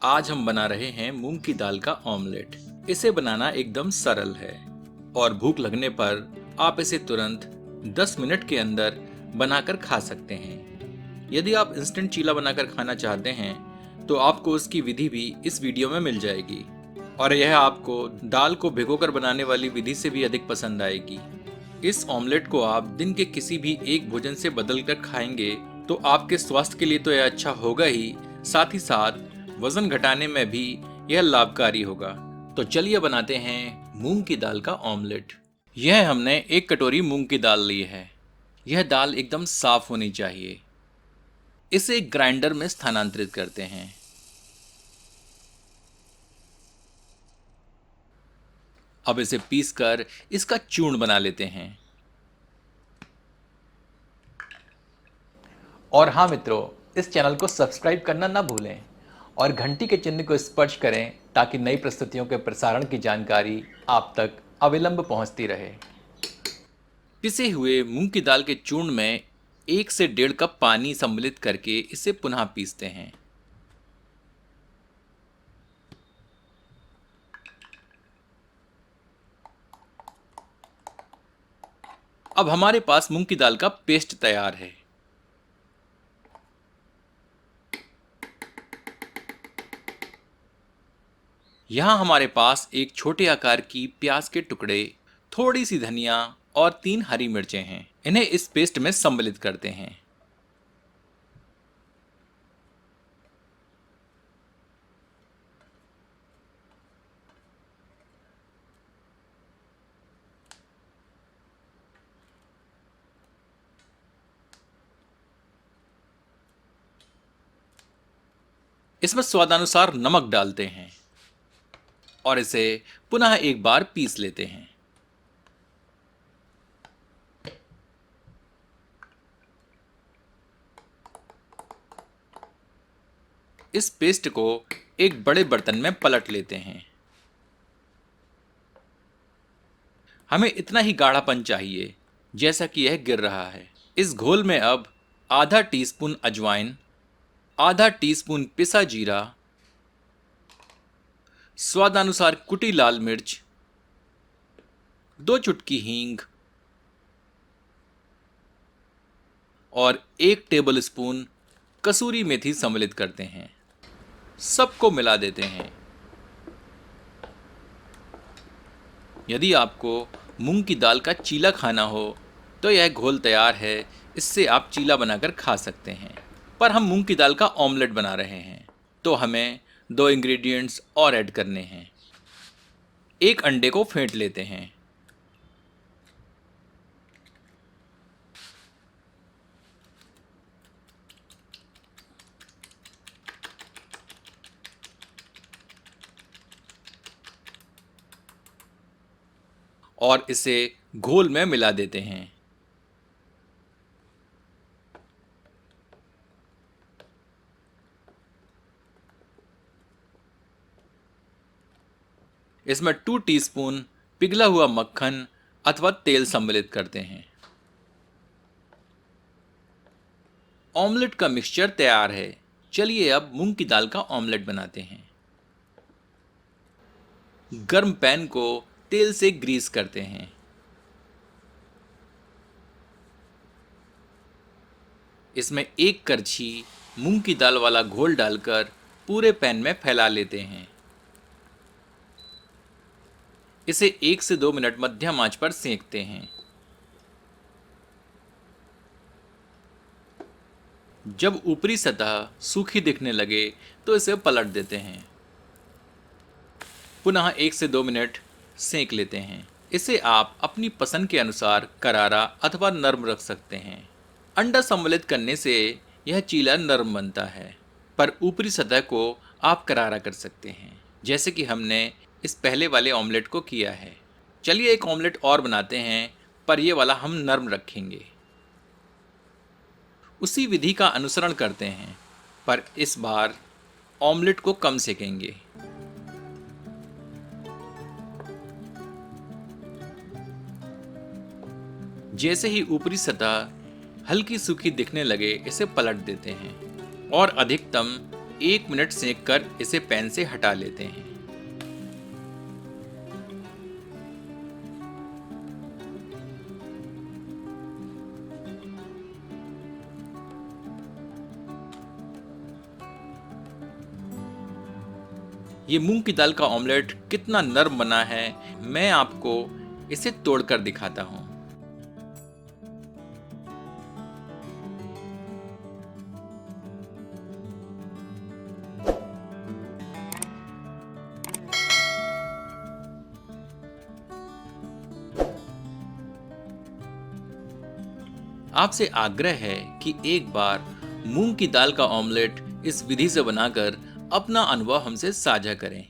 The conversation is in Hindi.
आज हम बना रहे हैं मूंग की दाल का ऑमलेट। इसे बनाना एकदम सरल है और भूख लगने पर आप इसे तुरंत 10 मिनट के अंदर बनाकर खा सकते हैं। यदि आप इंस्टेंट चीला बनाकर खाना चाहते हैं तो आपको उसकी विधि भी इस वीडियो में मिल जाएगी और यह आपको दाल को भिगोकर बनाने वाली विधि से भी अधिक पसंद आएगी। इस ऑमलेट को आप दिन के किसी भी एक भोजन से बदलकर खाएंगे तो आपके स्वास्थ्य के लिए तो यह अच्छा होगा ही, साथ ही साथ वजन घटाने में भी यह लाभकारी होगा। तो चलिए बनाते हैं मूंग की दाल का ऑमलेट। यह हमने 1 कटोरी मूंग की दाल ली है। यह दाल एकदम साफ होनी चाहिए। इसे ग्राइंडर में स्थानांतरित करते हैं। अब इसे पीसकर इसका चूर्ण बना लेते हैं। और हाँ मित्रों, इस चैनल को सब्सक्राइब करना ना भूलें और घंटी के चिन्ह को स्पर्श करें ताकि नई प्रस्तुतियों के प्रसारण की जानकारी आप तक अविलंब पहुंचती रहे। पिसे हुए मूंग की दाल के चूर्ण में 1 से 1.5 कप पानी सम्मिलित करके इसे पुनः पीसते हैं। अब हमारे पास मूंग की दाल का पेस्ट तैयार है। यहाँ हमारे पास एक छोटे आकार की प्याज के टुकड़े, थोड़ी सी धनिया और 3 हरी मिर्चें हैं। इन्हें इस पेस्ट में सम्मिलित करते हैं। इसमें स्वादानुसार नमक डालते हैं और इसे पुनः एक बार पीस लेते हैं। इस पेस्ट को एक बड़े बर्तन में पलट लेते हैं। हमें इतना ही गाढ़ापन चाहिए जैसा कि यह गिर रहा है। इस घोल में अब आधा टीस्पून अजवाइन, आधा टीस्पून पिसा जीरा, स्वादानुसार कुटी लाल मिर्च, 2 चुटकी हींग और 1 टेबल स्पून कसूरी मेथी सम्मिलित करते हैं। सबको मिला देते हैं। यदि आपको मूंग की दाल का चीला खाना हो तो यह घोल तैयार है। इससे आप चीला बनाकर खा सकते हैं, पर हम मूंग की दाल का ऑमलेट बना रहे हैं तो हमें 2 इंग्रेडिएंट्स और ऐड करने हैं। 1 अंडे को फेंट लेते हैं। और इसे घोल में मिला देते हैं। इसमें 2 टीस्पून पिघला हुआ मक्खन अथवा तेल सम्मिलित करते हैं। ऑमलेट का मिक्सचर तैयार है। चलिए अब मूंग की दाल का ऑमलेट बनाते हैं। गर्म पैन को तेल से ग्रीस करते हैं। इसमें 1 करछी मूंग की दाल वाला घोल डालकर पूरे पैन में फैला लेते हैं। इसे 1 से 2 मिनट मध्यम आंच पर सेंकते हैं। जब ऊपरी सतह सूखी दिखने लगे तो इसे पलट देते हैं। पुनः 1 से 2 मिनट सेंक लेते हैं। इसे आप अपनी पसंद के अनुसार करारा अथवा नरम रख सकते हैं। अंडा सम्मिलित करने से यह चीला नरम बनता है, पर ऊपरी सतह को आप करारा कर सकते हैं, जैसे कि हमने इस पहले वाले ऑमलेट को किया है। चलिए एक ऑमलेट और बनाते हैं, पर यह वाला हम नरम रखेंगे। उसी विधि का अनुसरण करते हैं, पर इस बार ऑमलेट को कम सेकेंगे। जैसे ही ऊपरी सतह हल्की सूखी दिखने लगे इसे पलट देते हैं और अधिकतम 1 मिनट सेक कर इसे पैन से हटा लेते हैं। ये मूंग की दाल का ऑमलेट कितना नरम बना है, मैं आपको इसे तोड़कर दिखाता हूँ। आपसे आग्रह है कि एक बार मूंग की दाल का ऑमलेट इस विधि से बनाकर अपना अनुभव हमसे साझा करें।